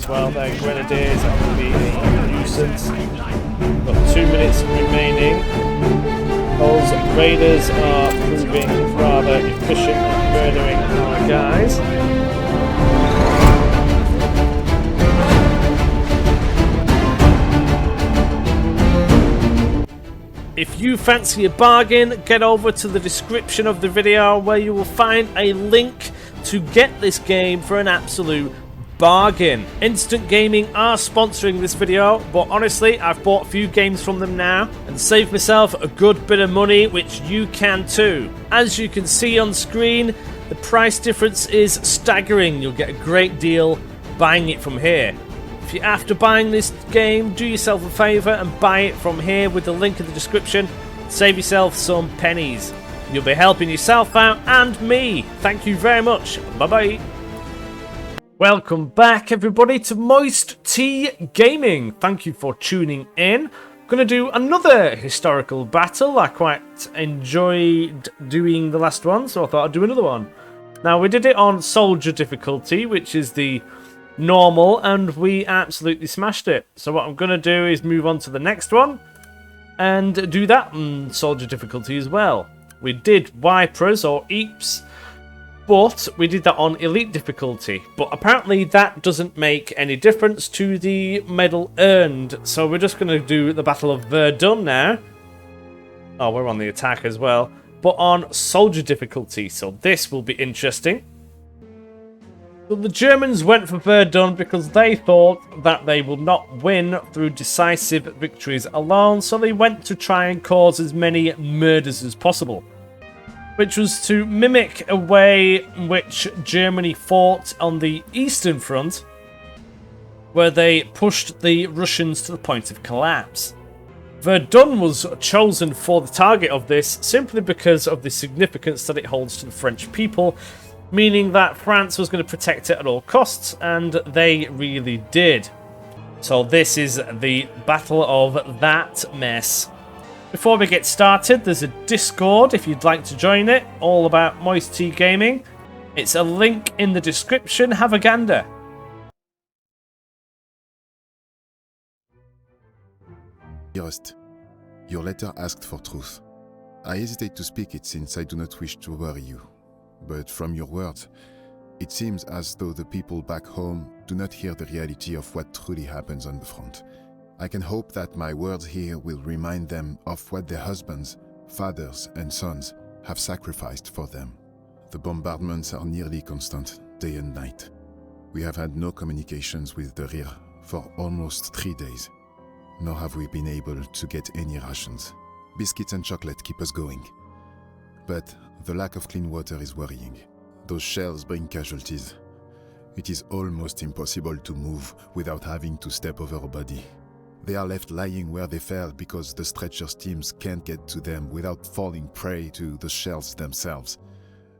well. Their grenadiers are going to be a nuisance. Got 2 minutes remaining. Those raiders are proving rather efficient at murdering our guys. If you fancy a bargain, get over to the description of the video where you will find a link to get this game for an absolute bargain. Instant Gaming are sponsoring this video, but honestly, I've bought a few games from them now and saved myself a good bit of money, which you can too. As you can see on screen, the price difference is staggering. You'll get a great deal buying it from here. If you're after buying this game, do yourself a favour and buy it from here with the link in the description. Save yourself some pennies. You'll be helping yourself out and me. Thank you very much. Bye-bye. Welcome back, everybody, to MoisTea Gaming. Thank you for tuning in. I'm going to do another historical battle. I quite enjoyed doing the last one, so I thought I'd do another one. Now, we did it on soldier difficulty, which is the normal, and we absolutely smashed it. So what I'm going to do is move on to the next one and do that on soldier difficulty as well. We did wipers or eeps, but we did that on elite difficulty. But apparently that doesn't make any difference to the medal earned. So we're just going to do the Battle of Verdun now. Oh, we're on the attack as well, but on soldier difficulty. So this will be interesting. So the Germans went for Verdun because they thought that they would not win through decisive victories alone, so they went to try and cause as many murders as possible, which was to mimic a way in which Germany fought on the Eastern Front, where they pushed the Russians to the point of collapse. Verdun was chosen for the target of this simply because of the significance that it holds to the French people, meaning that France was going to protect it at all costs, and they really did. So this is the battle of that mess. Before we get started, there's a Discord if you'd like to join it, all about MoisTea Gaming. It's a link in the description. Have a gander. Dearest, your letter asked for truth. I hesitate to speak it since I do not wish to worry you. But from your words, it seems as though the people back home do not hear the reality of what truly happens on the front. I can hope that my words here will remind them of what their husbands, fathers, and sons have sacrificed for them. The bombardments are nearly constant, day and night. We have had no communications with the rear for almost 3 days, nor have we been able to get any rations. Biscuits and chocolate keep us going. But the lack of clean water is worrying. Those shells bring casualties. It is almost impossible to move without having to step over a body. They are left lying where they fell because the stretchers teams can't get to them without falling prey to the shells themselves.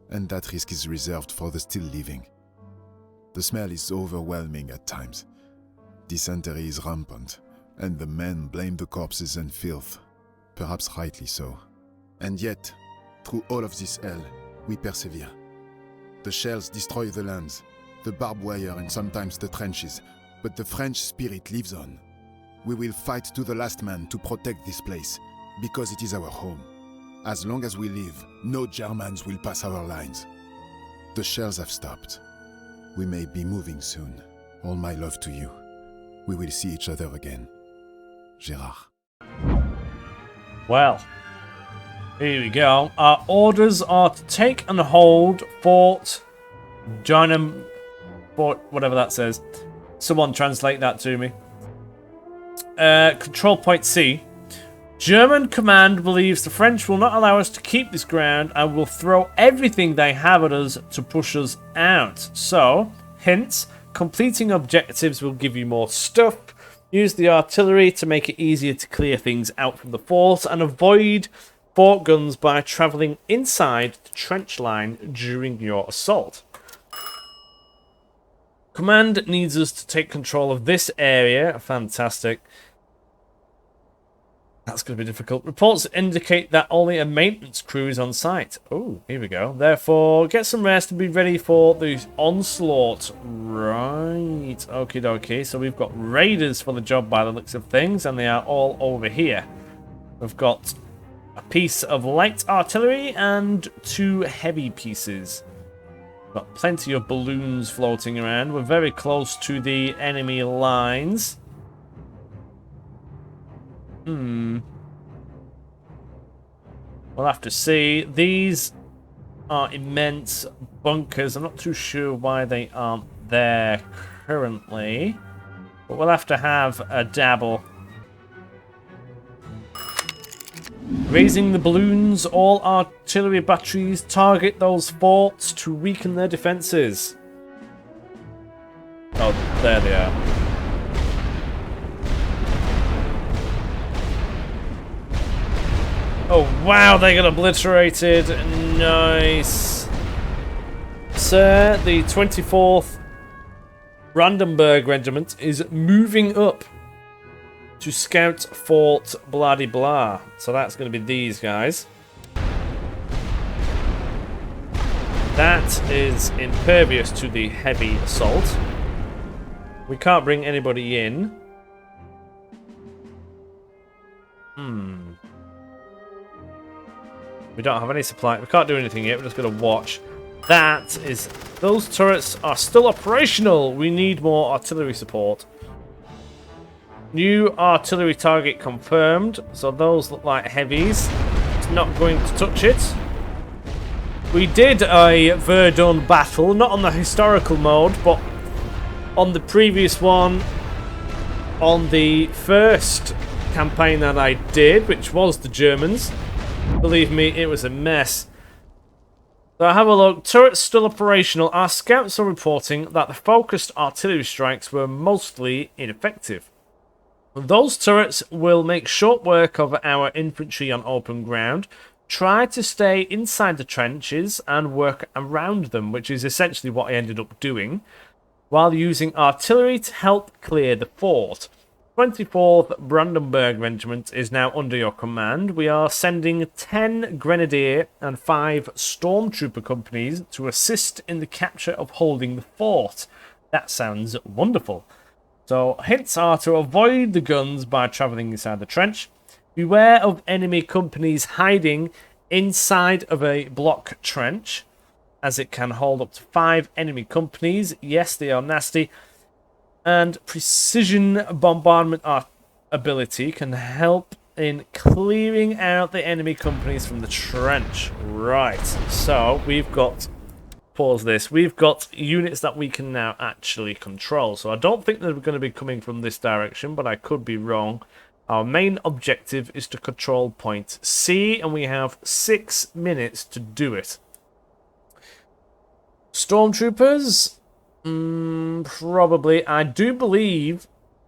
And that risk is reserved for the still living. The smell is overwhelming at times. Dysentery is rampant, and the men blame the corpses and filth. Perhaps rightly so. And yet, through all of this hell, we persevere. The shells destroy the lands, the barbed wire and sometimes the trenches, but the French spirit lives on. We will fight to the last man to protect this place, because it is our home. As long as we live, no Germans will pass our lines. The shells have stopped. We may be moving soon. All my love to you. We will see each other again. Gérard. Well, here we go. Our orders are to take and hold Fort Joinem, Fort whatever that says. Someone translate that to me. Control point C. German command believes the French will not allow us to keep this ground and will throw everything they have at us to push us out. So, hints, completing objectives will give you more stuff. Use the artillery to make it easier to clear things out from the fort and avoid fort guns by travelling inside the trench line during your assault. Command needs us to take control of this area. Fantastic. That's going to be difficult. Reports indicate that only a maintenance crew is on site. Oh, here we go. Therefore, get some rest and be ready for the onslaught. Right. Okie dokie. So we've got raiders for the job by the looks of things, and they are all over here. We've got a piece of light artillery and 2 heavy pieces. Got plenty of balloons floating around. We're very close to the enemy lines. We'll have to see. These are immense bunkers. I'm not too sure why they aren't there currently, but we'll have to have a dabble. Raising the balloons, all artillery batteries target those forts to weaken their defenses. Oh, there they are. Oh wow, they got obliterated. Nice. Sir, the 24th Brandenburg Regiment is moving up to scout Fort blah-de-blah. So that's going to be these guys. That is impervious to the heavy assault. We can't bring anybody in. We don't have any supply. We can't do anything yet. We're just going to watch. That is... Those turrets are still operational. We need more artillery support. New artillery target confirmed. So those look like heavies. It's not going to touch it. We did a Verdun battle. Not on the historical mode, but on the previous one. On the first campaign that I did, which was the Germans. Believe me, it was a mess. So have a look. Turrets still operational. Our scouts are reporting that the focused artillery strikes were mostly ineffective. Those turrets will make short work of our infantry on open ground. Try to stay inside the trenches and work around them, which is essentially what I ended up doing, while using artillery to help clear the fort. 24th Brandenburg Regiment is now under your command. We are sending 10 Grenadier and 5 Stormtrooper companies to assist in the capture of holding the fort. That sounds wonderful. So, hints are to avoid the guns by travelling inside the trench. Beware of enemy companies hiding inside of a block trench, as it can hold up to 5 enemy companies. Yes, they are nasty. And precision bombardment ability can help in clearing out the enemy companies from the trench. Right, so we've got... Pause this. We've got units that we can now actually control. So I don't think they're going to be coming from this direction, but I could be wrong. Our main objective is to control point C, and we have 6 minutes to do it. Stormtroopers... probably. I do believe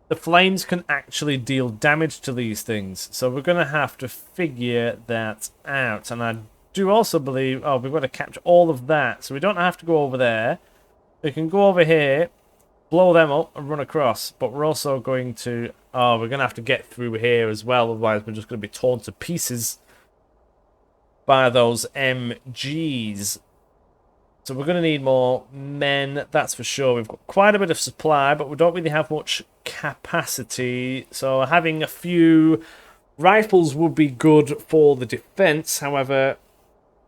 the flames can actually deal damage to these things. So we're going to have to figure that out. And I do also believe... Oh, we've got to capture all of that. So we don't have to go over there. We can go over here, blow them up and run across. But we're also going to... Oh, we're going to have to get through here as well. Otherwise, we're just going to be torn to pieces by those MGs. So we're going to need more men, that's for sure. We've got quite a bit of supply, but we don't really have much capacity. So having a few rifles would be good for the defense. However,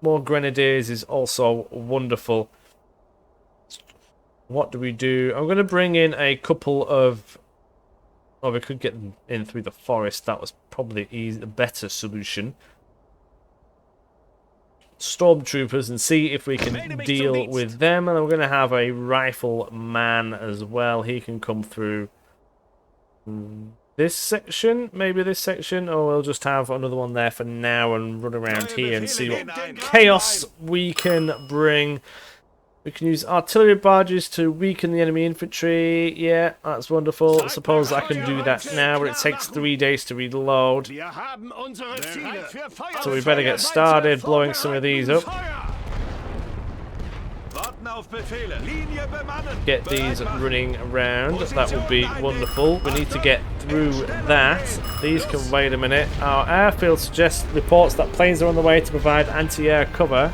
more grenadiers is also wonderful. What do we do? I'm going to bring in a couple of... Oh, we could get them in through the forest. That was probably a better solution. Stormtroopers and see if we can deal with them. And we're going to have a rifleman as well. He can come through this section, maybe this section, or we'll just have another one there for now and run around here and see what chaos we can bring. We can use artillery barges to weaken the enemy infantry. Yeah, that's wonderful. I suppose I can do that now, but it takes 3 days to reload. So we better get started blowing some of these up. Get these running around. That will be wonderful. We need to get through that. These can wait a minute. Our airfield reports that planes are on the way to provide anti-air cover.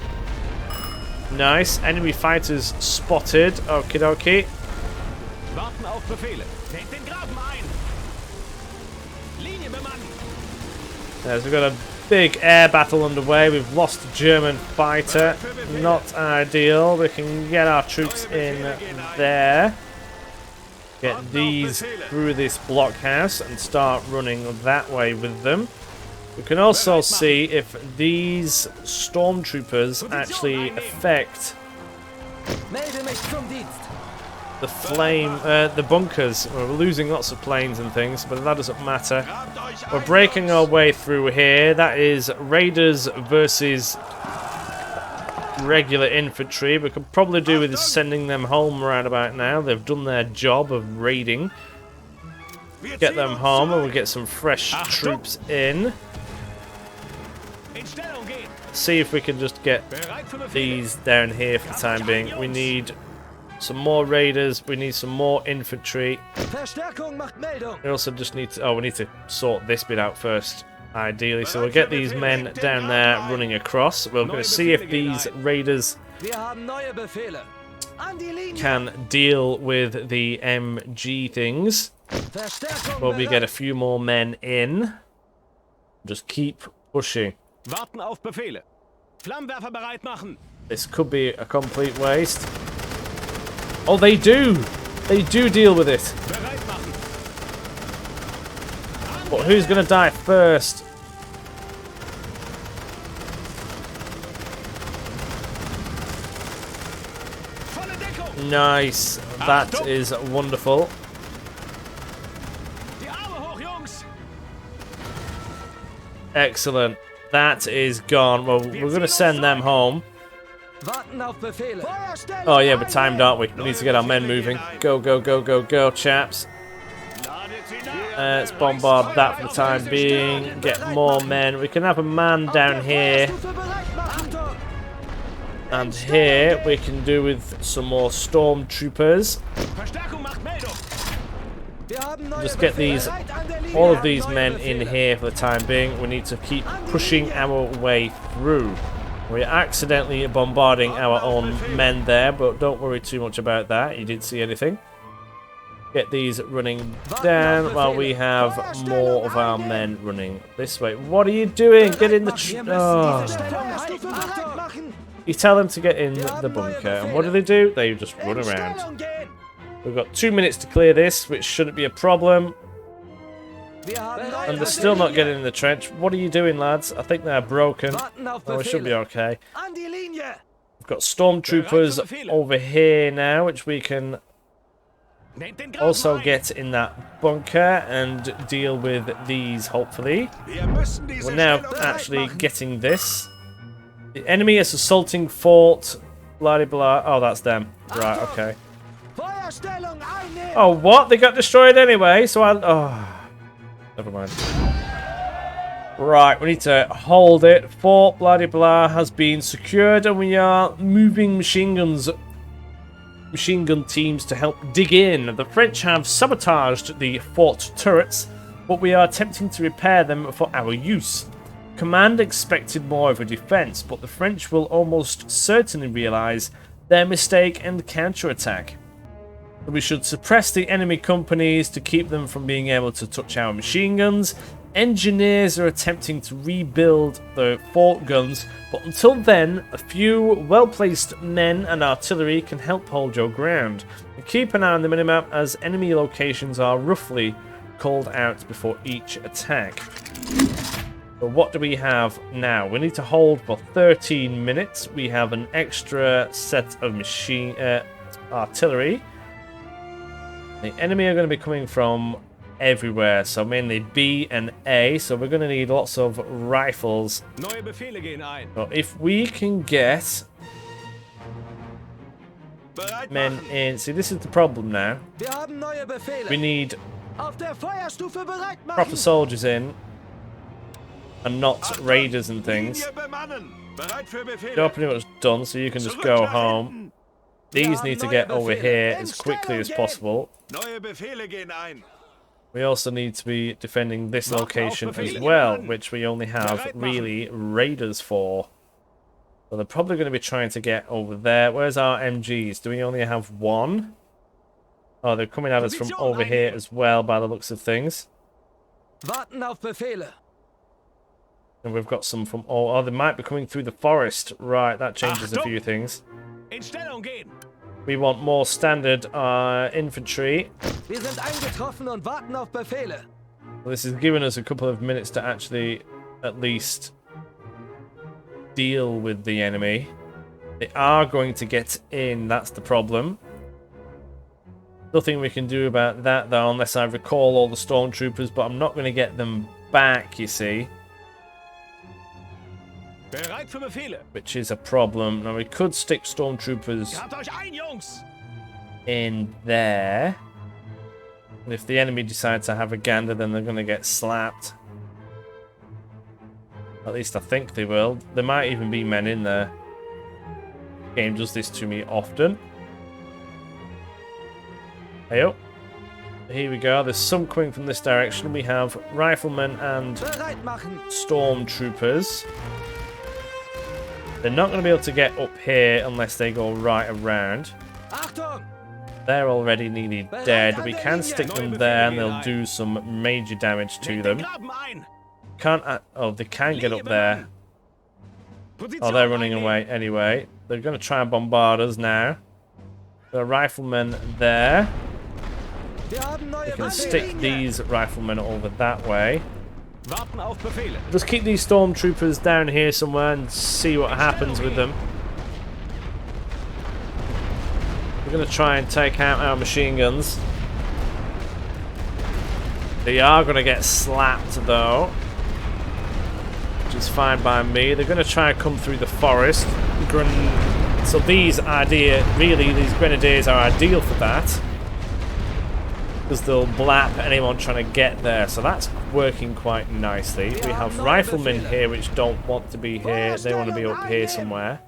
Nice. Enemy fighters spotted. Okie dokie. We've got a big air battle underway. We've lost a German fighter. Not ideal. We can get our troops in there. Get these through this blockhouse and start running that way with them. We can also see if these stormtroopers actually affect the bunkers. We're losing lots of planes and things, but that doesn't matter. We're breaking our way through here. That is raiders versus regular infantry. We could probably do with sending them home right about now. They've done their job of raiding. Get them home and we'll get some fresh troops in. See if we can just get these down here for the time being. We need some more raiders. We need some more infantry. We also just need to... Oh, we need to sort this bit out first, ideally. So we'll get these men down there running across. We're going to see if these raiders can deal with the MG things. Well, we get a few more men in. Just keep pushing. This could be a complete waste. Oh, they do! They do deal with it. But who's going to die first? Nice. That is wonderful. Excellent. That is gone. Well, we're going to send them home. Oh yeah, we're timed, aren't we? We need to get our men moving. Go, go, go, go, go, chaps. Let's bombard that for the time being. Get more men. We can have a man down here. And here we can do with some more stormtroopers. Just get these, all of these men in here for the time being. We need to keep pushing our way through. We're accidentally bombarding our own men there, but don't worry too much about that. You didn't see anything. Get these running down while we have more of our men running this way. What are you doing? Get in the... Oh. You tell them to get in the bunker, and what do? They just run around. We've got 2 minutes to clear this, which shouldn't be a problem. And they're still not getting in the trench. What are you doing, lads? I think they're broken. Oh, it should be okay. We've got stormtroopers over here now, which we can also get in that bunker and deal with these, hopefully. We're now actually getting this. The enemy is assaulting fort. Blah, blah. Oh, that's them. Right, okay. Oh, what? They got destroyed anyway, so oh. Never mind. Right, we need to hold it. Fort blah blah has been secured, and we are moving machine gun teams to help dig in. The French have sabotaged the fort turrets, but we are attempting to repair them for our use. Command expected more of a defense, but the French will almost certainly realize their mistake and counterattack. We should suppress the enemy companies to keep them from being able to touch our machine guns. Engineers are attempting to rebuild the fort guns, but until then, a few well-placed men and artillery can help hold your ground. And keep an eye on the minimap, as enemy locations are roughly called out before each attack. But what do we have now? We need to hold for 13 minutes. We have an extra set of artillery. The enemy are going to be coming from everywhere, so mainly B and A, so we're going to need lots of rifles. So if we can get men in... See, this is the problem now. We need proper soldiers in, and not raiders and things. You're pretty much done, so you can just go home. These need to get over here as quickly as possible. Neue Befehle gehen ein. We also need to be defending this location as well, which we only have really raiders for. So they're probably going to be trying to get over there. Where's our MGs? Do we only have one? Oh, they're coming at us from over here as well by the looks of things. Warten auf Befehle. And we've got some from... Oh, they might be coming through the forest. Right, that changes a few things. In Stellung gehen. We want more standard infantry. Wir sind eingetroffen und warten auf Befehle. This has given us a couple of minutes to actually at least deal with the enemy. They are going to get in, that's the problem. Nothing we can do about that though, unless I recall all the stormtroopers, but I'm not going to get them back, you see. Bereit für Befehle. Which is a problem. Now we could stick stormtroopers Grabt euch ein, Jungs. in there. And if the enemy decides to have a gander, then they're going to get slapped. At least I think they will. There might even be men in there. The game does this to me often. Heyo. Here we go. There's some coming from this direction. We have riflemen and Bereit machen. stormtroopers. They're not going to be able to get up here unless they go right around. Achtung! They're already nearly dead. We can stick them there and they'll do some major damage to them. Graben ein. Can't... oh, they can get up there. Oh, they're running away anyway. They're going to try and bombard us now. There are riflemen there. Wir haben neue We can Waffen. stick these riflemen over that way. Warten auf Befehle. Just keep these stormtroopers down here somewhere and see what happens with them. We're going to try and take out our machine guns. They are going to get slapped though, which is fine by me. They're going to try and come through the forest. So these grenadiers are ideal for that, because they'll blap anyone trying to get there. So that's working quite nicely. We have riflemen here which don't want to be here. They want to be up here somewhere.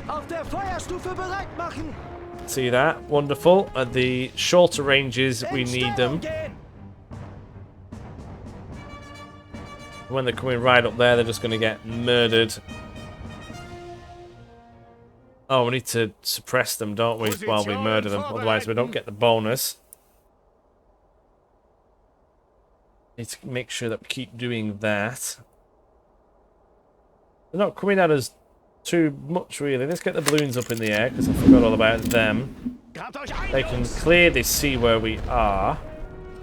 Auf der Feuerstufe bereit machen. See that? Wonderful. At the shorter ranges, we In need Stellung them. gehen. When they're coming right up there, they're just going to get murdered. Oh, we need to suppress them, don't we, while we murder them. Otherwise, we don't get the bonus. Need to make sure that we keep doing that. They're not coming at us too much, really. Let's get the balloons up in the air, because I forgot all about them. Grabt euch ein, They can Jungs. clearly see where we are.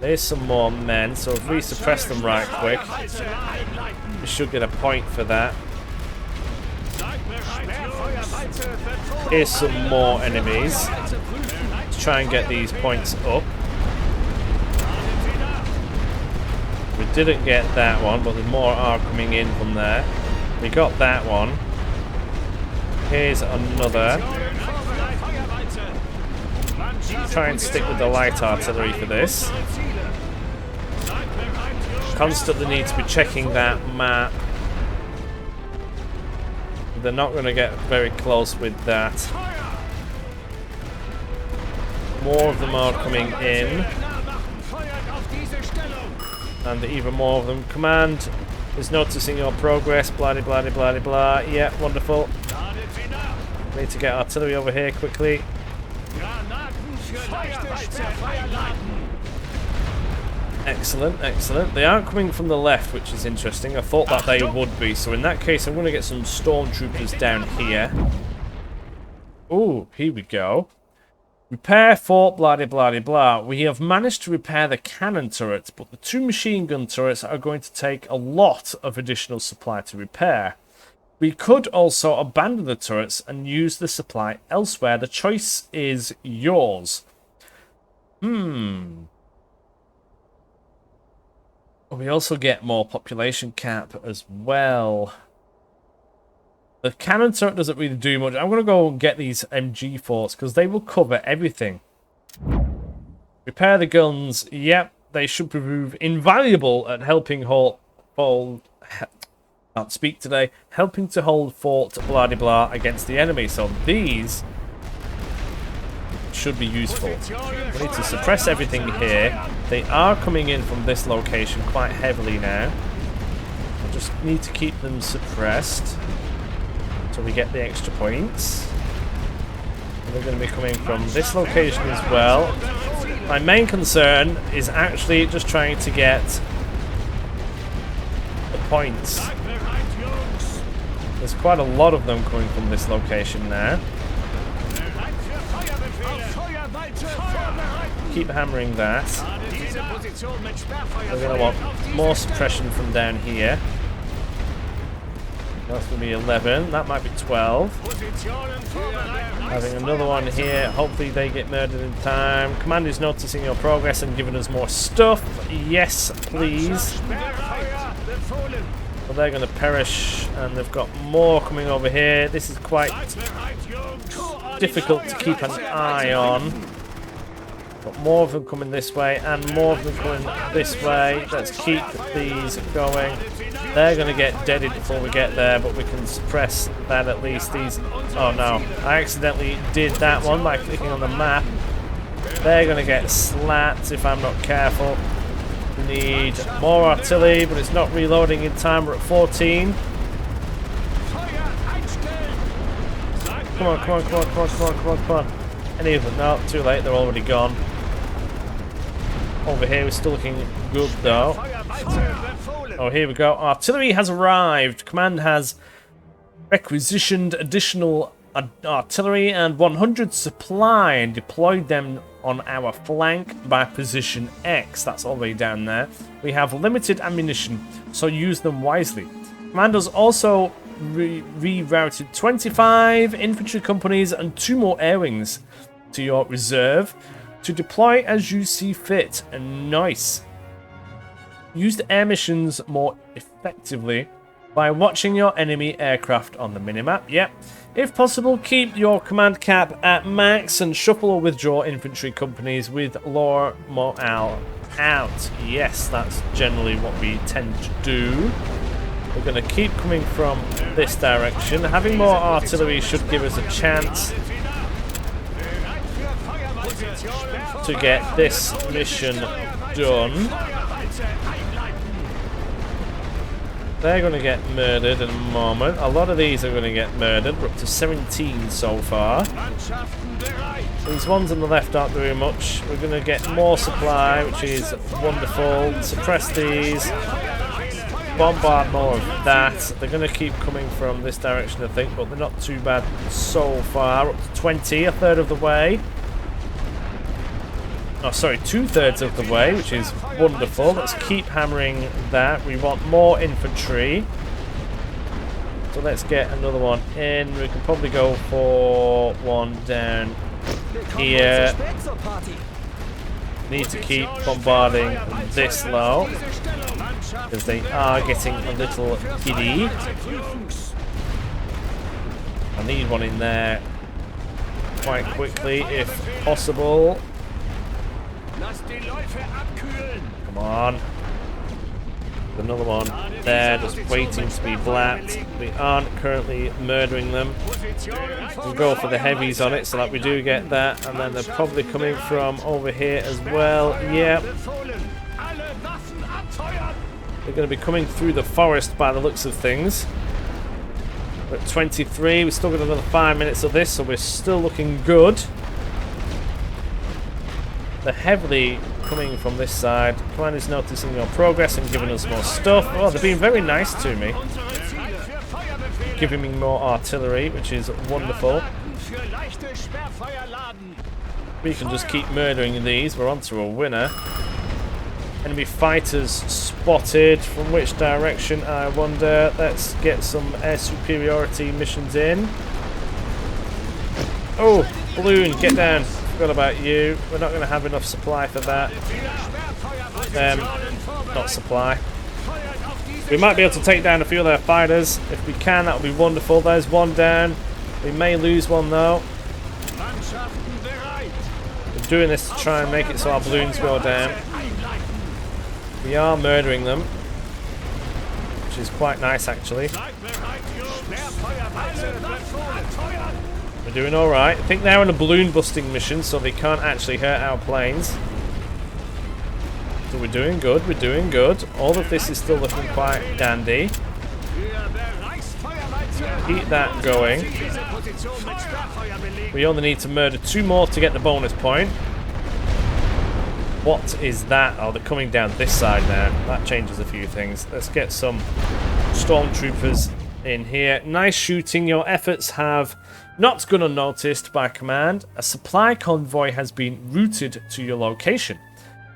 There's some more men, so if we suppress them right quick, we should get a point for that. Here's some more enemies. Let's try and get these points up. We didn't get that one, but the more are coming in from there. We got that one. Here's another. Try and stick with the light artillery for this. Constantly need to be checking that map. They're not going to get very close with that. More of them are coming in. And even more of them. Command is noticing your progress. Blah, blah, blah, blah, blah. Yeah, wonderful. Need to get artillery over here quickly. Excellent, excellent. They aren't coming from the left, which is interesting. I thought that they would be. So in that case, I'm going to get some stormtroopers down here. Ooh, here we go. Repair fort, blah, blah, blah. We have managed to repair the cannon turrets, but the 2 machine gun turrets are going to take a lot of additional supply to repair. We could also abandon the turrets and use the supply elsewhere. The choice is yours. We also get more population cap as well. The cannon turret doesn't really do much. I'm going to go and get these MG forts because they will cover everything. Repair the guns. Yep, they should prove invaluable at helping can't speak today. Helping to hold fort blah blah against the enemy. So these should be useful. We need to suppress everything here. They are coming in from this location quite heavily now. I just need to keep them suppressed so we get the extra points. And they're going to be coming from this location as well. My main concern is actually just trying to get the points. There's quite a lot of them coming from this location now. Keep hammering that. We're going to want more suppression from down here. That's going to be 11. That might be 12. Having another one here. Hopefully they get murdered in time. Command is noticing your progress and giving us more stuff. Yes, please. Well, they're going to perish, and they've got more coming over here. This is quite difficult to keep an eye on. Got more of them coming this way, and more of them coming this way. Let's keep these going. They're going to get deaded before we get there, but we can suppress that at least. These. Oh no, I accidentally did that one by clicking on the map. They're going to get slapped if I'm not careful. We need more artillery, but it's not reloading in time. We're at 14. Come on, come on, come on, come on, come on, come on, come on. Any of them? No, too late. They're already gone. Over here, we're still looking good, though. Oh, here we go. Artillery has arrived. Command has requisitioned additional artillery and 100 supply and deployed them on our flank by position X. That's all the way down there. We have limited ammunition, so use them wisely. Command has also rerouted 25 infantry companies and 2 more air wings to your reserve to deploy as you see fit. And nice. Use the air missions more effectively by watching your enemy aircraft on the minimap. Yep. If possible, keep your command cap at max and shuffle or withdraw infantry companies with lower morale out. Yes, that's generally what we tend to do. We're going to keep coming from this direction. Having more artillery should give us a chance to get this mission done. They're going to get murdered in a moment. A lot of these are going to get murdered. We're up to 17 so far. These ones on the left aren't doing much. We're going to get more supply, which is wonderful. Suppress these. Bombard more of that. They're going to keep coming from this direction, I think, but they're not too bad so far. Up to 20, a third of the way. Oh, sorry, 2/3 of the way, which is wonderful. Let's keep hammering that. We want more infantry. So let's get another one in. We can probably go for one down here. Need to keep bombarding this low, because they are getting a little giddy. I need one in there quite quickly, if possible. Come on. Another one there, just waiting to be blapped. We aren't currently murdering them. We'll go for the heavies on it so that we do get that. And then they're probably coming from over here as well. Yeah. They're going to be coming through the forest by the looks of things. We're at 23. We've still got another 5 minutes of this, so we're still looking good. They're heavily coming from this side. Command is noticing your progress and giving us more stuff. Oh, they're being very nice to me. Giving me more artillery, which is wonderful. We can just keep murdering these. We're on to a winner. Enemy fighters spotted. From which direction, I wonder. Let's get some air superiority missions in. Oh, balloon, get down. Forgot about you. We're not going to have enough supply for that. Not supply. We might be able to take down a few of their fighters. If we can, that would be wonderful. There's one down. We may lose one though. We're doing this to try and make it so our balloons go down. We are murdering them, which is quite nice actually. We're doing alright. I think they're on a balloon busting mission, so they can't actually hurt our planes. So we're doing good, we're doing good. All of this is still looking quite dandy. Keep that going. We only need to murder 2 more to get the bonus point. What is that? Oh, they're coming down this side now. That changes a few things. Let's get some stormtroopers in here. Nice shooting. Your efforts have not gone unnoticed by command. A supply convoy has been routed to your location.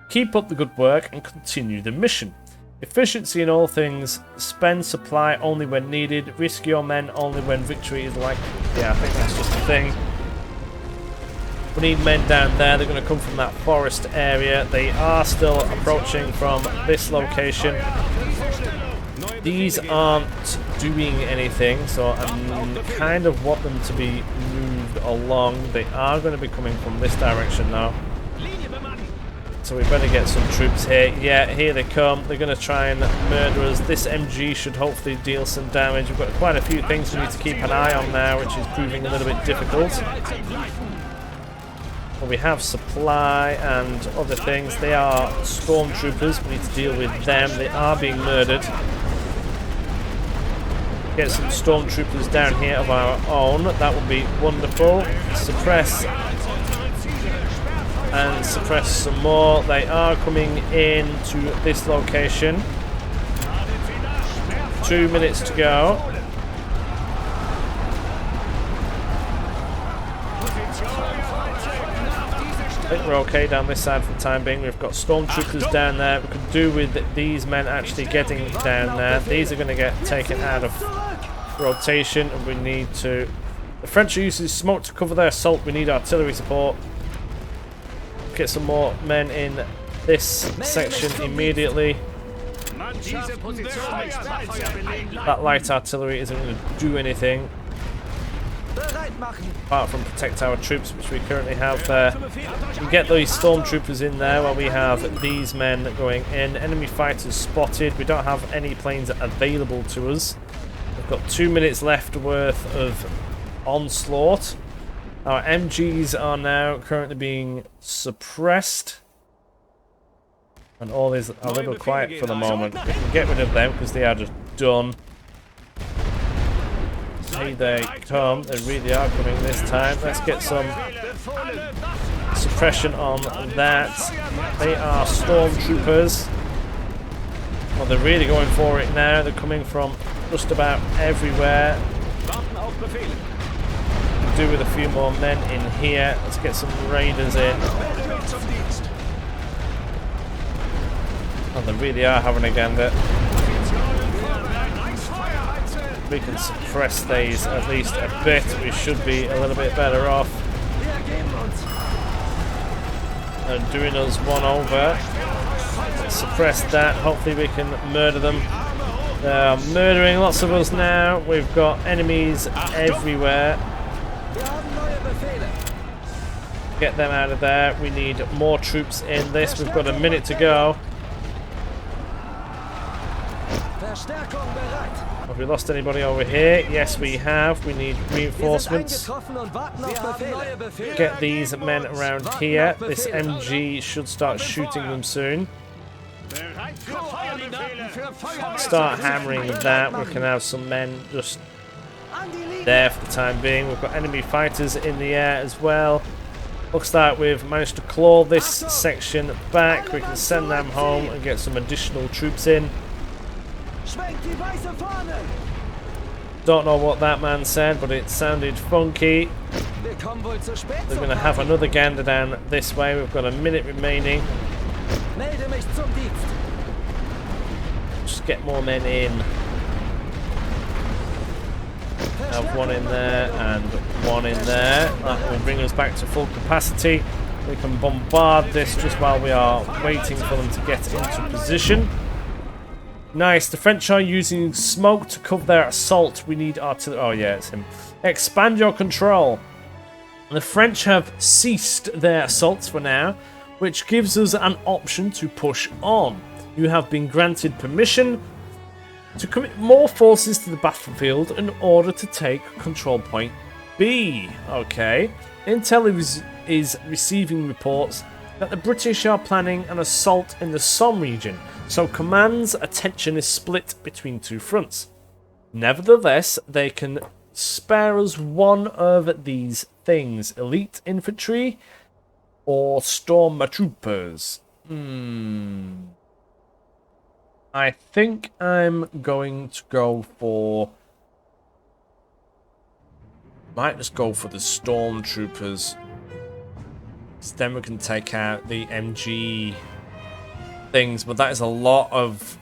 Keep up the good work and continue the mission. Efficiency in all things. Spend supply only when needed. Risk your men only when victory is likely. Yeah, I think that's just a thing. We need men down there. They're going to come from that forest area. They are still approaching from this location. These aren't doing anything, so I kind of want them to be moved along. They are going to be coming from this direction now. So we better get some troops here. Yeah, here they come. They're going to try and murder us. This MG should hopefully deal some damage. We've got quite a few things we need to keep an eye on now, which is proving a little bit difficult. Well, we have supply and other things. They are stormtroopers. We need to deal with them. They are being murdered. Get some stormtroopers down here of our own. That would be wonderful. Suppress and suppress some more. They are coming in to this location. 2 minutes to go. I think we're okay down this side for the time being. We've got stormtroopers down there. We could do with these men actually getting down there. These are going to get taken out of rotation, and we need to... The French are using smoke to cover their assault. We need artillery support. Get some more men in this section immediately. That light artillery isn't going to do anything apart from protect our troops, which we currently have there. We get these stormtroopers in there while we have these men going in. Enemy fighters spotted. We don't have any planes available to us. We've got 2 minutes left worth of onslaught. Our MGs are now currently being suppressed. And all is a little quiet for the moment. We can get rid of them because they are just done. Here they come. They really are coming this time. Let's get some suppression on that. They are stormtroopers. Well, they're really going for it now. They're coming from just about everywhere. Do with a few more men in here. Let's get some raiders in. Oh, they really are having a gander. We can suppress these at least a bit. We should be a little bit better off. They're doing us one over. Let's suppress that. Hopefully we can murder them. They're murdering lots of us now. We've got enemies everywhere. Get them out of there. We need more troops in this. We've got a minute to go. Have we lost anybody over here? Yes, we have. We need reinforcements. Get these men around here. This MG should start shooting them soon. Start hammering that. We can have some men just there for the time being. We've got enemy fighters in the air as well. Looks like we've managed to claw this section back. We can send them home and get some additional troops in. Don't know what that man said, but it sounded funky. They're going to have another gander down this way. We've got a minute remaining. Just get more men in. Have one in there and one in there. That will bring us back to full capacity. We can bombard this just while we are waiting for them to get into position. Nice. The French are using smoke to cover their assault. We need artillery. Oh yeah, it's him. Expand your control. The French have ceased their assaults for now, which gives us an option to push on. You have been granted permission to commit more forces to the battlefield in order to take control point B. Okay. Intel is receiving reports that the British are planning an assault in the Somme region, so command's attention is split between two fronts. Nevertheless, they can spare us one of these things: elite infantry or stormtroopers. I think I'm going to go for... Might just go for the stormtroopers. So then we can take out the MG things, but that is a lot of...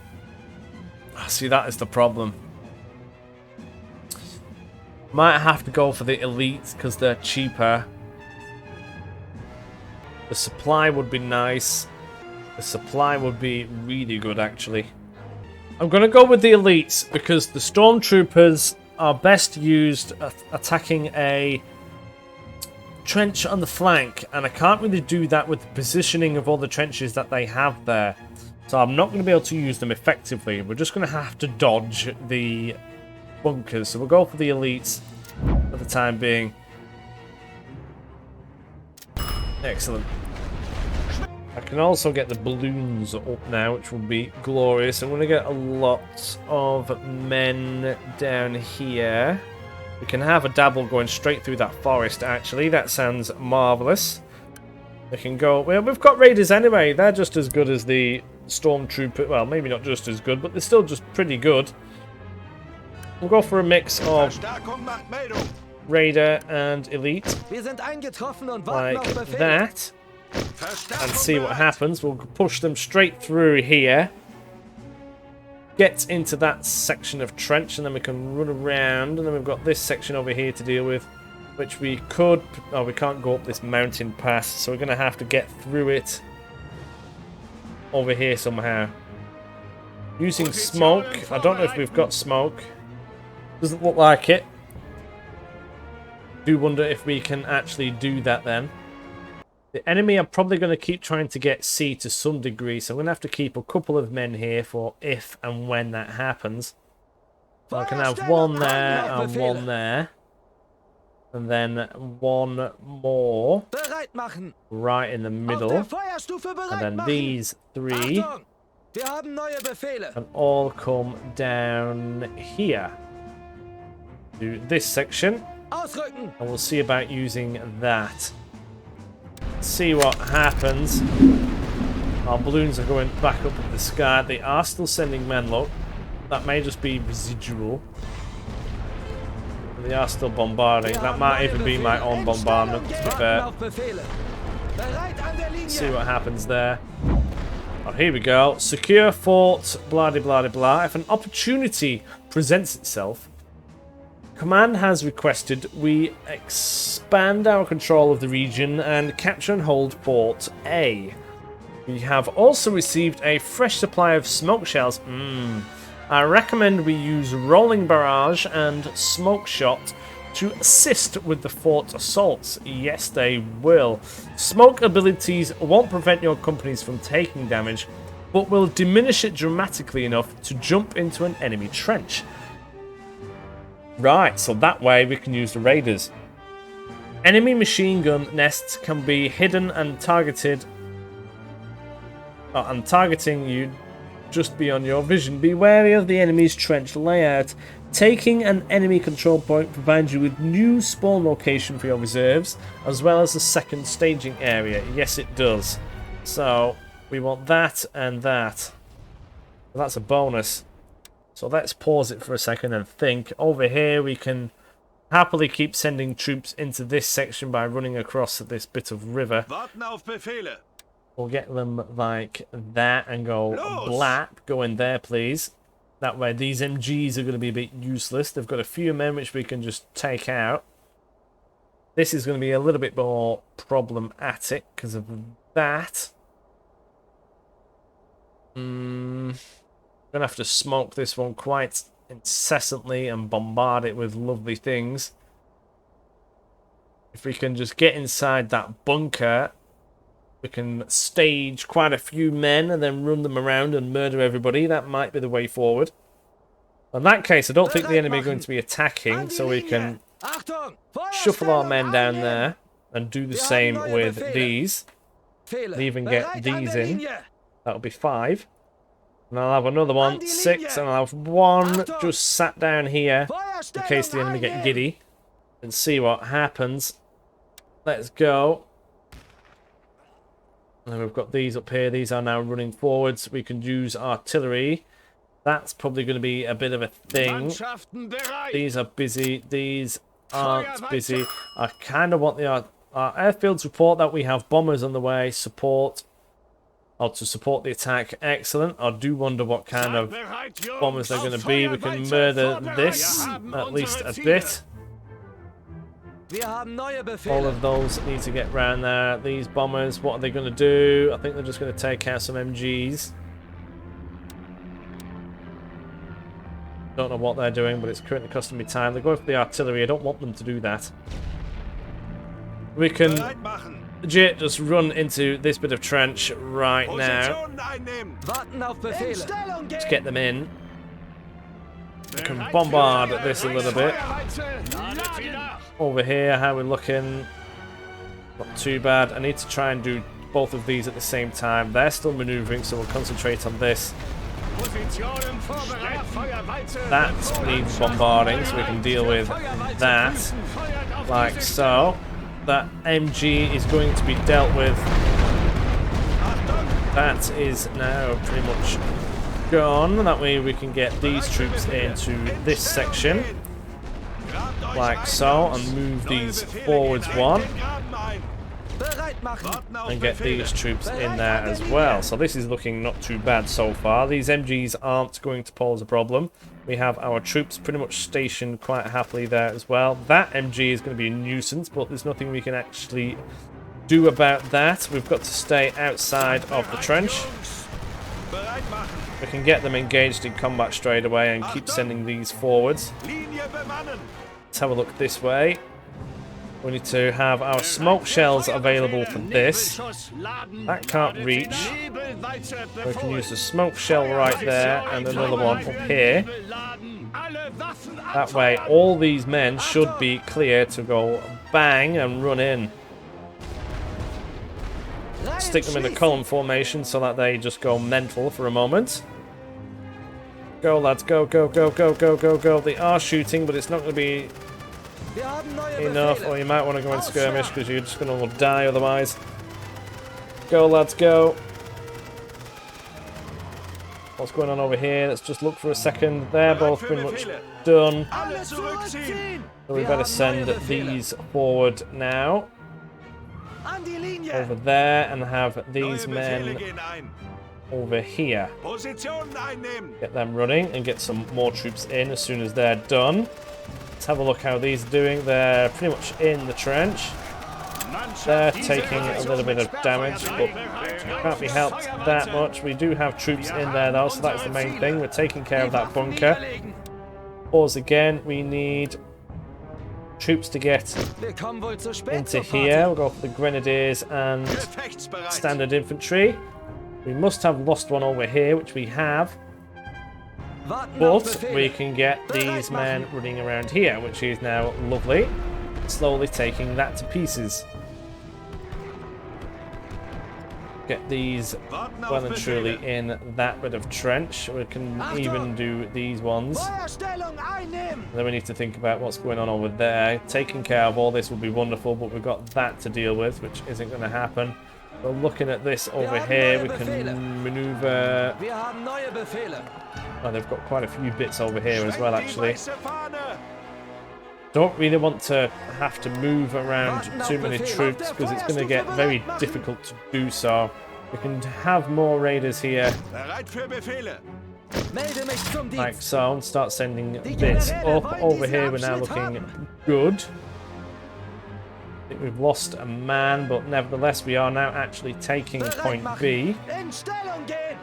See, that is the problem. Might have to go for the elites because they're cheaper. The supply would be nice. The supply would be really good, actually. I'm going to go with the elites because the stormtroopers are best used attacking a trench on the flank, and I can't really do that with the positioning of all the trenches that they have there. So I'm not going to be able to use them effectively. We're just going to have to dodge the bunkers. So we'll go for the elites for the time being. Excellent. I can also get the balloons up now, which will be glorious. I'm going to get a lot of men down here. We can have a dabble going straight through that forest, actually. That sounds marvellous. They can go... Well, we've got raiders anyway. They're just as good as the stormtrooper. Well, maybe not just as good, but they're still just pretty good. We'll go for a mix of raider and elite. Like that. And see what happens. We'll push them straight through here. Get into that section of trench, and then we can run around. And then we've got this section over here to deal with, which we could... Oh, we can't go up this mountain pass, so we're going to have to get through it over here somehow. Using smoke. I don't know if we've got smoke. Doesn't look like it. Do wonder if we can actually do that then. The enemy are probably going to keep trying to get C to some degree, so I'm going to have to keep a couple of men here for if and when that happens. So I can have one there and one there. And then one more right in the middle. And then these three can all come down here to this section. And we'll see about using that. See what happens. Our balloons are going back up in the sky. They are still sending men, look. That may just be residual. They are still bombarding. That might even be my own bombardment, to be fair. See what happens there. Oh, here we go. Secure fort, blah de blah de blah. If an opportunity presents itself, Command has requested we expand our control of the region and capture and hold Fort A. We have also received a fresh supply of smoke shells. I recommend we use rolling barrage and smoke shot to assist with the fort assaults. Yes, they will. Smoke abilities won't prevent your companies from taking damage, but will diminish it dramatically enough to jump into an enemy trench. Right, so that way we can use the raiders. Enemy machine gun nests can be hidden and targeted. And targeting you just beyond your vision. Be wary of the enemy's trench layout. Taking an enemy control point provides you with new spawn location for your reserves, as well as a second staging area. Yes, it does. So we want that and that. Well, that's a bonus. So let's pause it for a second and think. Over here we can happily keep sending troops into this section by running across this bit of river. We'll get them like that and go blap. Go in there, please. That way these MGs are going to be a bit useless. They've got a few men which we can just take out. This is going to be a little bit more problematic because of that. I'm going to have to smoke this one quite incessantly and bombard it with lovely things. If we can just get inside that bunker, we can stage quite a few men and then run them around and murder everybody. That might be the way forward. In that case, I don't think the enemy are going to be attacking, so we can Achtung! shuffle our men down Feuerstellung there and do the Wir haben same neue with Befehle. these. einnehmen. And even Fehle. get Bereit an these der in. Linie. That'll be 5. And I'll have another An one, die 6, Linie. and I'll have one Achtung! just sat down here in case the Feuerstellung enemy get einnehmen. giddy. And see what happens. Let's go. And we've got these up here. These are now running forwards. We can use artillery. That's probably going to be a bit of a thing. Mannschaften bereit. These are busy. These aren't busy. I kind of want the our airfields report that we have bombers on the way. Support. Or to support the attack. Excellent. I do wonder what kind of Bereit, Jungs. bombers they're going to Auf be. We can Feuerwalze murder vorbereitet. this Wir haben at least unsere a Ziele. bit. Wir haben neue All Befehle. of those need to get round there. These bombers, what are they going to do? I think they're just going to take out some MGs. Don't know what they're doing, but it's currently costing me time. They're going for the artillery. I don't want them to do that. We can Bereit machen. legit just run into this bit of trench right now. Positionen einnehmen. Warten auf Befehle. In Stellung Let's gehen. get them in. We can Bereit bombard für this a little bit. Feuerwalze. Lade sie nach. Over here, how we're looking. Not too bad. I need to try and do both of these at the same time. They're still maneuvering, so we'll concentrate on this. Positionen vorbereitet. Feuerwalze. That needs bombarding, so we can deal with that, Feuert auf like diese so. That MG is going to be dealt with. That is now pretty much gone. That way we can get these troops into this section, like so, and move these forwards one, Bereit machen. and get these troops in there as well. So this is looking not too bad so far. These MGs aren't going to pose a problem. We have our troops pretty much stationed quite happily there as well. That MG is going to be a nuisance, but there's nothing we can actually do about that. We've got to stay outside of the trench. Bereit machen. We can get them engaged in combat straight away and keep sending these forwards. Linie bemannen. Let's have a look this way. We need to have our smoke shells available for this. That can't reach. We can use the smoke shell right there and another one up here. That way all these men should be clear to go bang and run in. Stick them in a column formation so that they just go mental for a moment. Go lads, go, go, go, go, go, go, go. They are shooting, but it's not going to be Wir haben neue enough, or Befehle. you might want to go in skirmish because you're just going to die otherwise. Go lads, go. What's going on over here? Let's just look for a second. They're both pretty much done. Alle Alles zurückziehen. zurückziehen. So we Wir better haben send neue Befehle. these forward now. An die Linie. Over there and have these Neue Befehle men gehen ein. over here. Positionen einnehmen. Get them running and get some more troops in as soon as they're done. Let's have a look how these are doing. They're pretty much in the trench. They're taking a little bit of damage, but can't be helped that much. We do have troops in there though, so that's the main thing. We're taking care of that bunker. Pause again. We need troops to get Wir kommen wohl zu spät into zur Party. here. We'll go for the grenadiers and Gefechtsbereit. standard infantry. We must have lost one over here, which we have. Warten auf But Befehle. we can get these men running around here, which is now lovely. Slowly taking that to pieces. Get these Warten auf well and truly Befehle. in that bit of trench. We can even do these ones. Feuerstellung einnehmen. Then we need to think about what's going on over there. Taking care of all this would be wonderful, but we've got that to deal with, which isn't going to happen. We're looking at this over here. We can maneuver. Wir haben neue Befehle. Oh, they've got quite a few bits over here as well, Schwenk die actually. weiße Fahne. Don't really want to have to move around too many troops because it's going to get very difficult to do so. We can have more raiders here, Bereit für Befehle. Melde mich zum like Dienst. so, and start sending bits up. Over here, we're now looking good. I think we've lost a man, but nevertheless, we are now actually taking Bereit point machen. B. In Stellung gehen.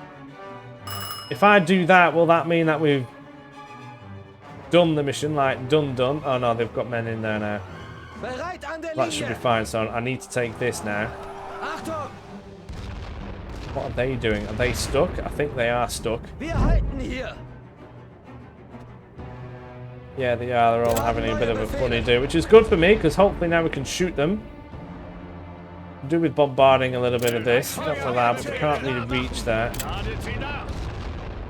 If I do that, will that mean that we've done the mission? Like, done? Oh no, they've got men in there now. Bereit an der That should be Linie. fine, so I need to take this now. Achtung. What are they doing? Are they stuck? I think they are stuck. Wir halten hier. Yeah, they are. They're all having a bit of a funny day, which is good for me, because hopefully now we can shoot them. Do with bombarding a little bit of this. Not for that, but we can't really reach that.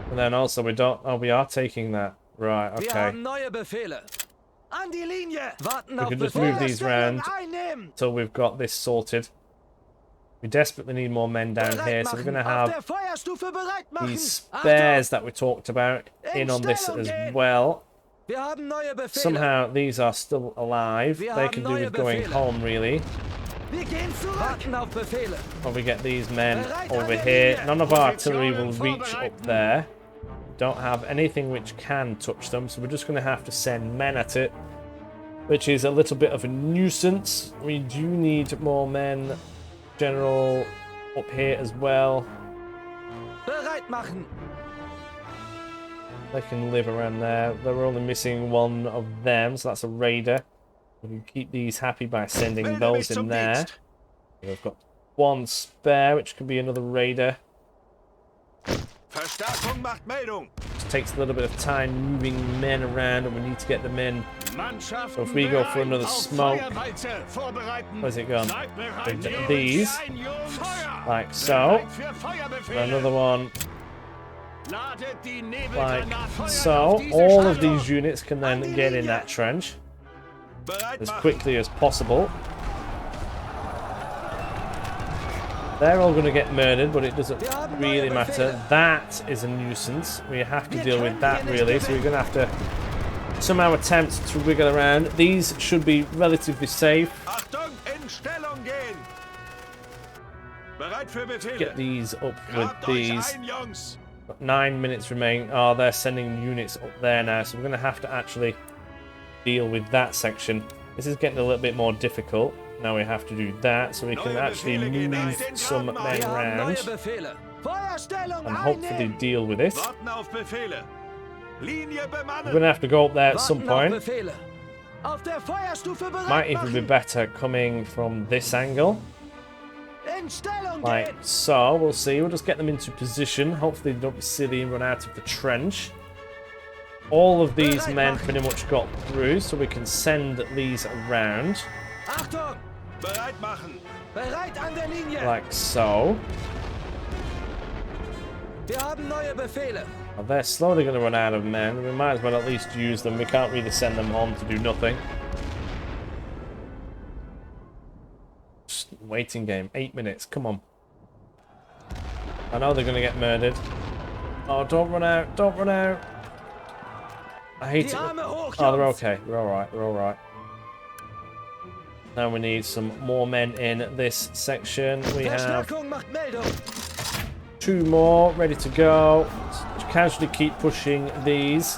And then also we don't... Oh, we are taking that. Right, okay. We can just move these around until we've got this sorted. We desperately need more men down here, so we're going to have these spares that we talked about in on this as well. Somehow these are still alive. They can do with going home, really. Or we get these men over here. None of our artillery will reach up there. Don't have anything which can touch them, so we're just going to have to send men at it, which is a little bit of a nuisance. We do need more men, General, up here as well. They can live around there. They're only missing one of them, so that's a raider. We can keep these happy by sending those in there. We've got one spare, which could be another raider. Just takes a little bit of time moving men around, and we need to get the men. So if we go for another smoke, where's it gone? These, like so. Another one, like so. All of these units can then get in that trench as quickly as possible. They're all going to get murdered, but it doesn't really matter. That is a nuisance. We have to deal with that, really. So we're going to have to somehow attempt to wiggle around. These should be relatively safe. Get these up with these. Got 9 minutes remaining. Oh, they're sending units up there now, so we're going to have to actually deal with that section. This is getting a little bit more difficult. Now we have to do that, so we can actually move some men around and hopefully deal with it. We're going to have to go up there at some point. Might even be better coming from this angle. Like so, we'll see. We'll just get them into position. Hopefully they don't be silly and run out of the trench. All of these men pretty much got through, so we can send these around. Like so. Well, they're slowly going to run out of men. We might as well at least use them. We can't really send them home to do nothing. Just waiting game. 8 minutes. Come on. I know they're going to get murdered. Oh, don't run out. Don't run out. I hate it. Oh, they're okay. They're alright. They're alright. Now we need some more men in this section. We have 2 more ready to go. Just casually keep pushing these.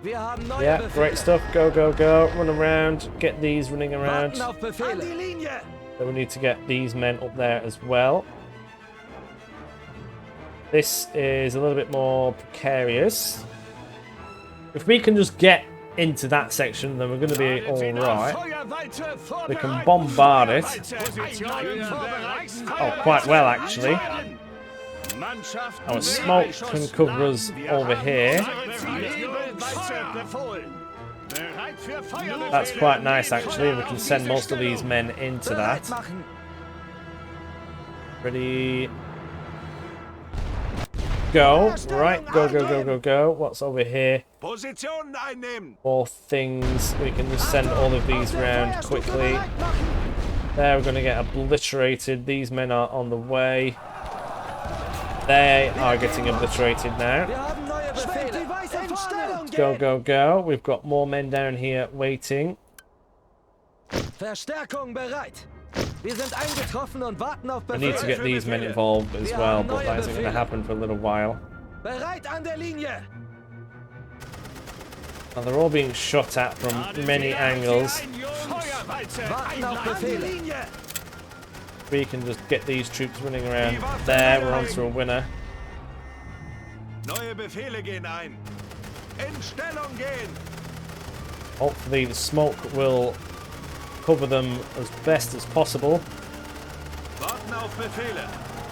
Yeah, great stuff. Go, go, go. Run around. Get these running around. Then we need to get these men up there as well. This is a little bit more precarious. If we can just get into that section, then we're going to be alright. We can bombard it. Oh, quite well, actually. Our smoke can cover us over here. That's quite nice, actually. We can send most of these men into that. Ready? Go. Right, go, go, go, go, go. What's over here? More things. We can just send all of these around quickly. There, we're going to get obliterated. These men are on the way. They are getting obliterated now. Go, go, go. We've got more men down here waiting. We need to get these men involved as well, but that isn't going to happen for a little while. And they're all being shot at from many angles. We can just get these troops running around. There, we're on to a winner. Hopefully the smoke will cover them as best as possible.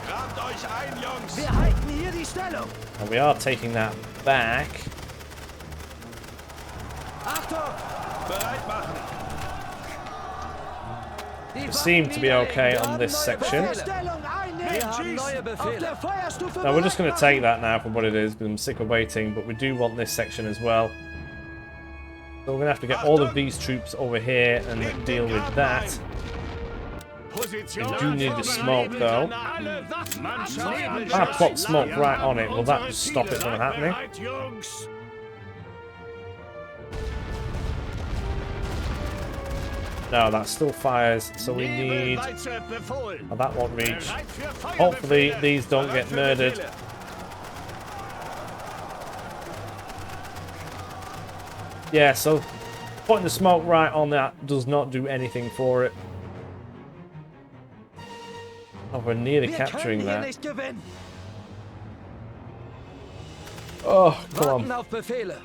Grabt euch ein, Jungs. Wir halten hier die Stellung. And we are taking that back. Achtung! Bereit machen. We seem to be okay on this section. Stellung einnehmen. Wir haben neue Befehle. Auf der Feuerstufe No, we're just going to bereit take that now for what it is, because I'm sick of waiting, but we do want this section as well. So we're going to have to get all of these troops over here and deal with that. We do need the smoke though. I plopped smoke right on it. Will that just stop it from happening? No, that still fires, so we need... Oh, that won't reach. Hopefully these don't get murdered. Yeah, so putting the smoke right on that does not do anything for it. Oh, we're nearly capturing that. Oh, come on.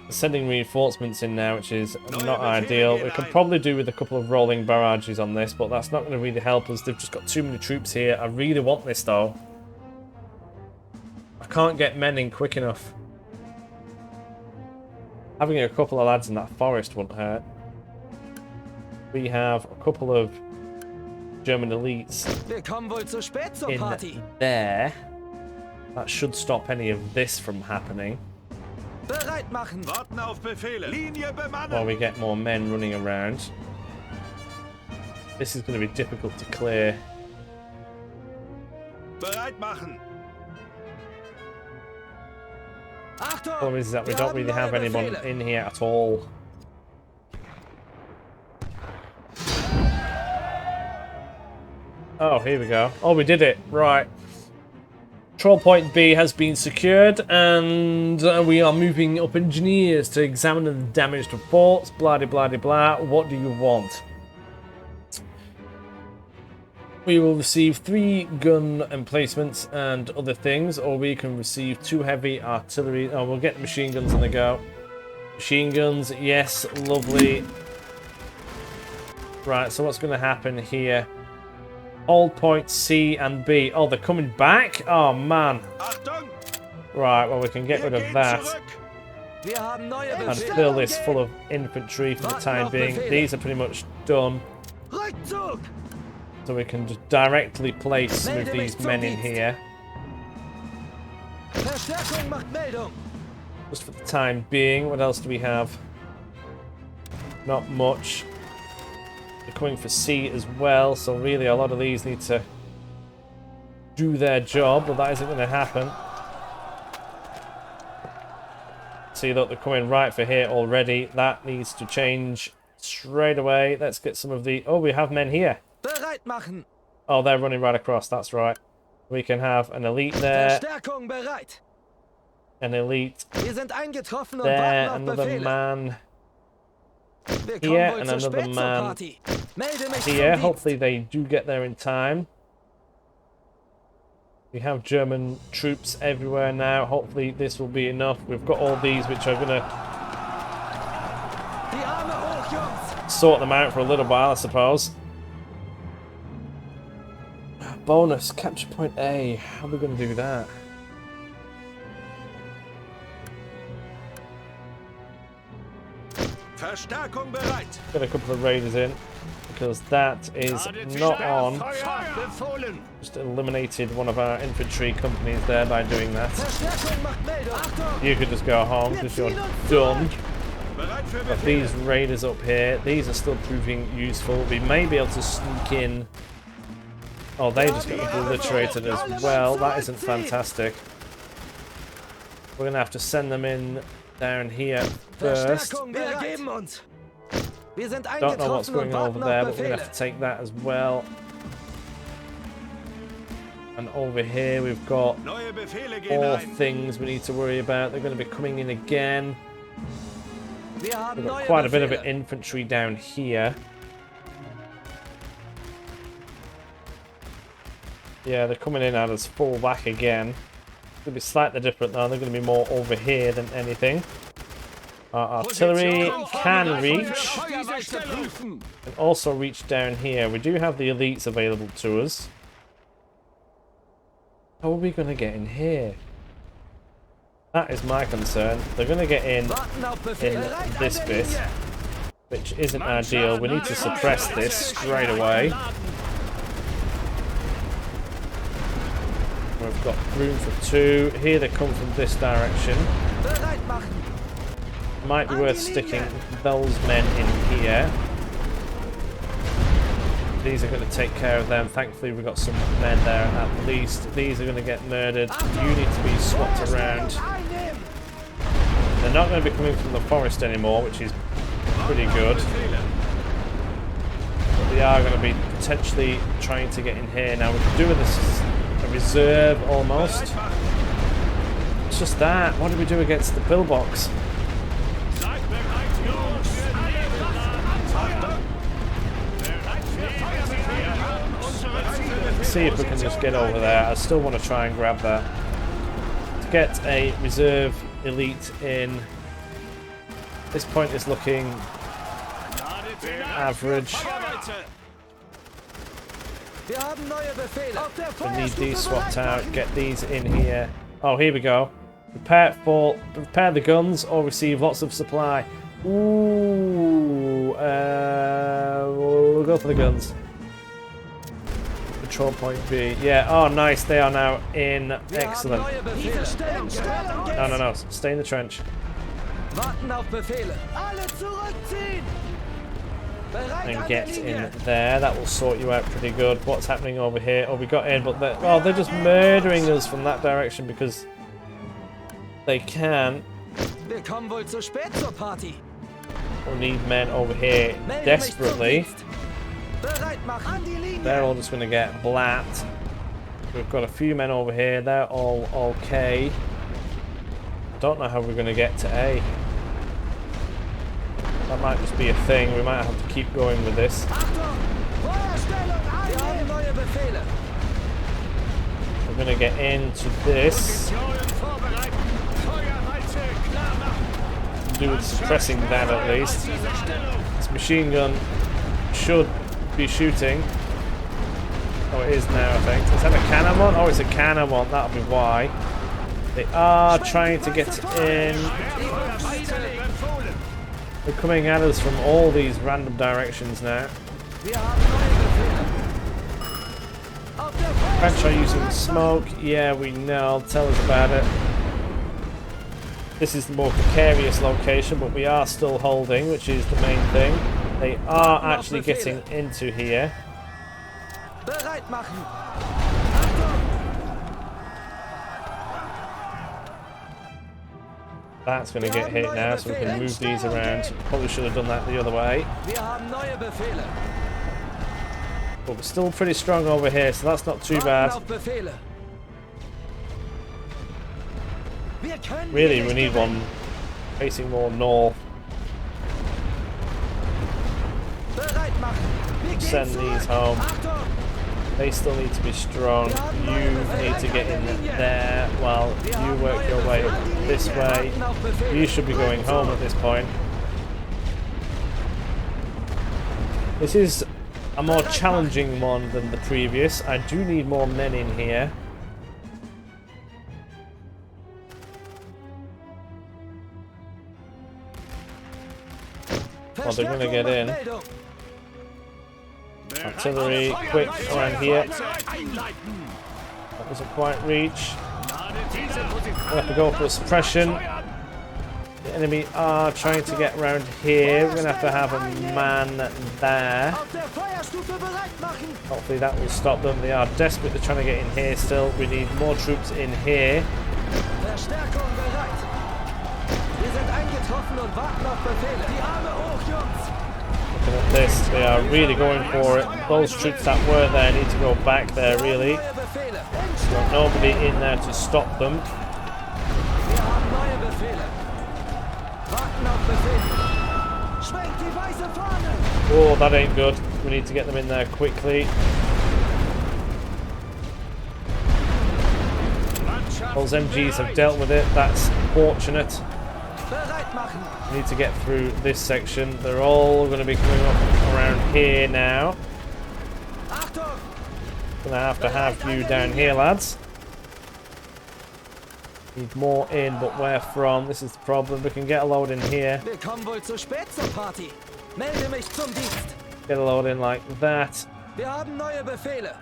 Sending reinforcements in now, which is not ideal. We can probably do with a couple of rolling barrages on this, but that's not going to really help us. They've just got too many troops here. I really want this, though. I can't get men in quick enough. Having a couple of lads in that forest wouldn't hurt. We have a couple of German elites in there. That should stop any of this from happening. Warten auf Befehle. Linie bemannen. While we get more men running around. This is going to be difficult to clear. Bereit machen. The problem is that we don't really have anyone in here at all. Oh, here we go. Oh, we did it. Right. Control point B has been secured, and we are moving up engineers to examine the damage to forts. Blah, blah, blah, blah. What do you want? We will receive 3 gun emplacements and other things, or we can receive 2 heavy artillery. Oh, we'll get the machine guns on the go. Machine guns, yes, lovely. Right, so what's going to happen here? Hold points C and B. Oh, they're coming back? Oh, man. Right, well, we can get rid of that. And fill this full of infantry for the time being. These are pretty much done. So we can just directly place some of these men in here. Just for the time being. What else do we have? Not much. They're coming for C as well, so really a lot of these need to do their job, but that isn't going to happen. See, look, they're coming right for here already. That needs to change straight away. Let's get some of the... Oh, we have men here. Oh, they're running right across, that's right. We can have an elite there. An elite there, another man here, and another man here. Hopefully they do get there in time. We have German troops everywhere now. Hopefully this will be enough. We've got all these which are going to sort them out for a little while, I suppose. Bonus, capture point A. How are we going to do that? Verstärkung bereit. Get a couple of raiders in, because that is not on. Just eliminated one of our infantry companies there by doing that. You could just go home because you're done. But these raiders up here, these are still proving useful. We may be able to sneak in. Oh, they just got obliterated as well. That isn't fantastic. We're going to have to send them in down here first. Don't know what's going on over there, but we're going to have to take that as well. And over here we've got 4 things we need to worry about. They're going to be coming in again. We've got quite a bit of infantry down here. Yeah, they're coming in at us full back again. It's going to be slightly different though. They're going to be more over here than anything. Our artillery can reach. And also reach down here. We do have the elites available to us. How are we going to get in here? That is my concern. They're going to get in this bit, which isn't ideal. We need to suppress this straight away. We've got room for 2. Here they come from this direction. Might be worth sticking those men in here. These are going to take care of them. Thankfully, we've got some men there at least. These are going to get murdered. You need to be swapped around. They're not going to be coming from the forest anymore, which is pretty good. But they are going to be potentially trying to get in here. Now, we can do with this a reserve almost. It's just that. What do we do against the pillbox? See if we can just get over there. I still want to try and grab that. To get a reserve elite in. This point is looking average. We need these swapped out. Get these in here. Oh, here we go. Prepare the guns or receive lots of supply. Ooh, we'll go for the guns. Control point B. Yeah, oh nice, they are now in. Excellent. No. Stay in the trench. And get in there. That will sort you out pretty good. What's happening over here? Oh, we got in, but they're just murdering us from that direction because they can. We'll need men over here desperately. They're all just going to get blapped. We've got a few men over here. They're all okay. Don't know how we're going to get to A. That might just be a thing. We might have to keep going with this. We're going to get into this. Do with suppressing that at least. This machine gun should be shooting. Oh, it is now, I think. Is that a cannon one? Oh, it's a cannon one. That'll be why. They are trying to get in. They're coming at us from all these random directions now. French are using smoke. Yeah, we know. Tell us about it. This is the more precarious location, but we are still holding, which is the main thing. They are actually getting into here. That's going to get hit now, so we can move these around. Probably should have done that the other way. But we're still pretty strong over here, so that's not too bad. Really, we need one facing more north. Send these home. They still need to be strong. You need to get in there while you work your way up this way. You should be going home at this point. This is a more challenging one than the previous. I do need more men in here. Well, they're going to get in. Artillery, quick, around here. That doesn't quite reach. We'll have to go for a suppression. The enemy are trying to get around here. We're going to have a man there. Hopefully that will stop them. They are desperately trying to get in here still. We need more troops in here. Looking at this, they are really going for it. Those troops that were there need to go back there, really. There's nobody in there to stop them. Oh, that ain't good. We need to get them in there quickly. Those MGs have dealt with it. That's fortunate. We need to get through this section. They're all going to be coming up around here now. Gonna have to have you down here, lads. Need more in, but where from? This is the problem. We can get a load in here. Wir kommen wohl zu spät zur Party. Melde mich zum Dienst. Get a load in like that. Wir haben neue Befehle.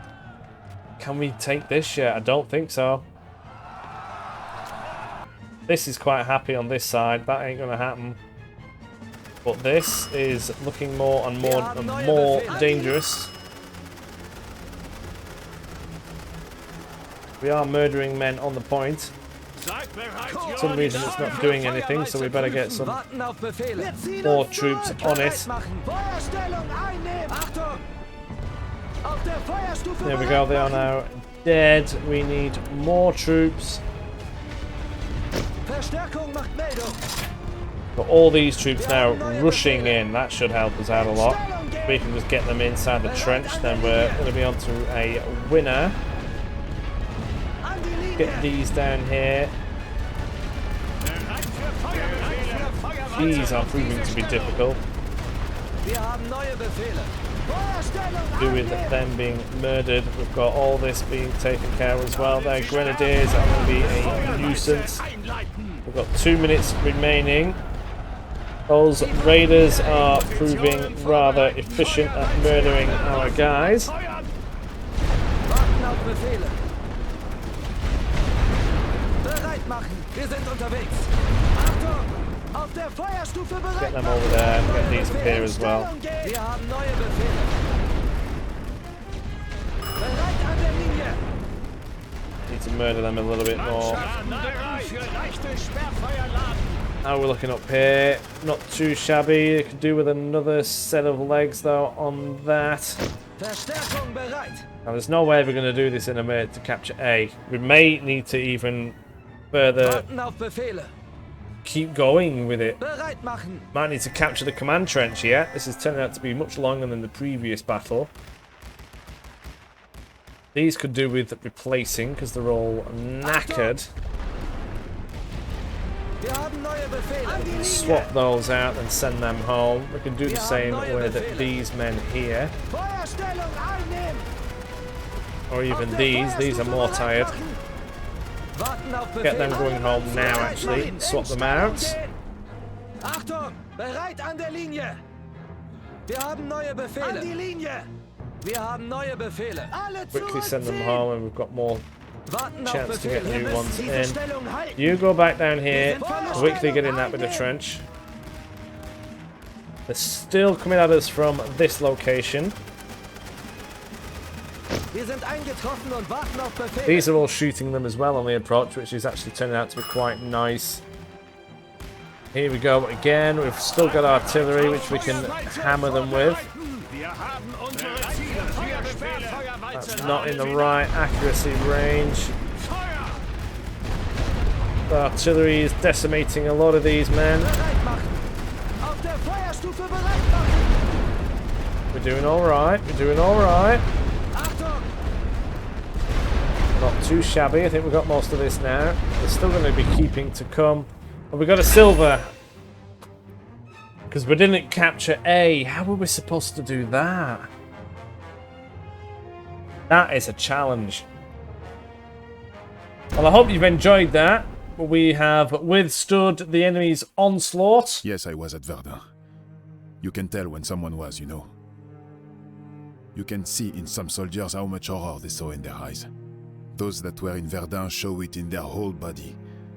Can we take this yet? I don't think so. This is quite happy on this side. That ain't gonna happen. But this is looking more and more dangerous. We are murdering men on the point. For some reason it's not doing anything, so we better get some more troops on it. There we go, they are now dead. We need more troops. But all these troops now rushing in, that should help us out a lot. We can just get them inside the trench, then we're going to be on to a winner. Get these down here. These are proving to be difficult. Do with them being murdered. We've got all this being taken care of as well. Their grenadiers are going to be a nuisance. We've got 2 minutes remaining. Those raiders are proving rather efficient at murdering our guys. Get them over there and get these up here as well. Need to murder them a little bit more. How are we looking up here? Not too shabby. You could do with another set of legs though on that. Now there's no way we're going to do this in a minute to capture A. We may need to even further keep going with it. Might need to capture the command trench here. This is turning out to be much longer than the previous battle. These could do with replacing because they're all knackered. Swap those out and send them home. We can do the same with these men here. Or even these. These are more tired. Get them going home now, actually. Swap them out. Quickly send them home, and we've got more chance to get new ones in. You go back down here. Quickly get in that with the trench. They're still coming at us from this location. These are all shooting them as well on the approach, which is actually turning out to be quite nice. Here we go again. We've still got artillery, which we can hammer them with. That's not in the right accuracy range. The artillery is decimating a lot of these men. We're doing alright. We're doing alright. Not too shabby. I think we've got most of this now. We're still going to be keeping to come. And we got a silver. Because we didn't capture A. How were we supposed to do that? That is a challenge. Well, I hope you've enjoyed that. We have withstood the enemy's onslaught. Yes, I was at Verdun. You can tell when someone was, you know. You can see in some soldiers how much horror they saw in their eyes. Those that were in Verdun show it in their whole body,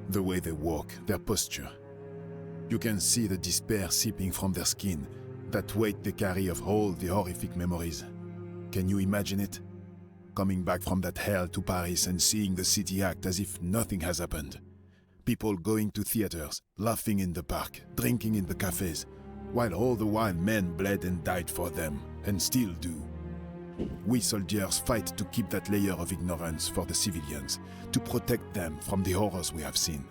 the way they walk, their posture. You can see the despair seeping from their skin, that weight they carry of all the horrific memories. Can you imagine it? Coming back from that hell to Paris and seeing the city act as if nothing has happened. People going to theaters, laughing in the park, drinking in the cafes, while all the while men bled and died for them, and still do. We soldiers fight to keep that layer of ignorance for the civilians, to protect them from the horrors we have seen.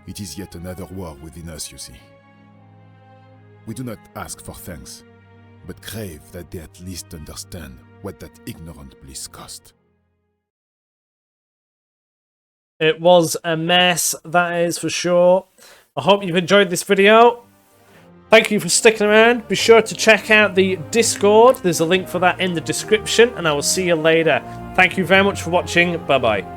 It is yet another war within us, you see. We do not ask for thanks, but crave that they at least understand what that ignorant bliss cost. It was a mess, that is for sure. I hope you've enjoyed this video. Thank you for sticking around. Be sure to check out the Discord. There's a link for that in the description, and I will see you later. Thank you very much for watching. Bye-bye.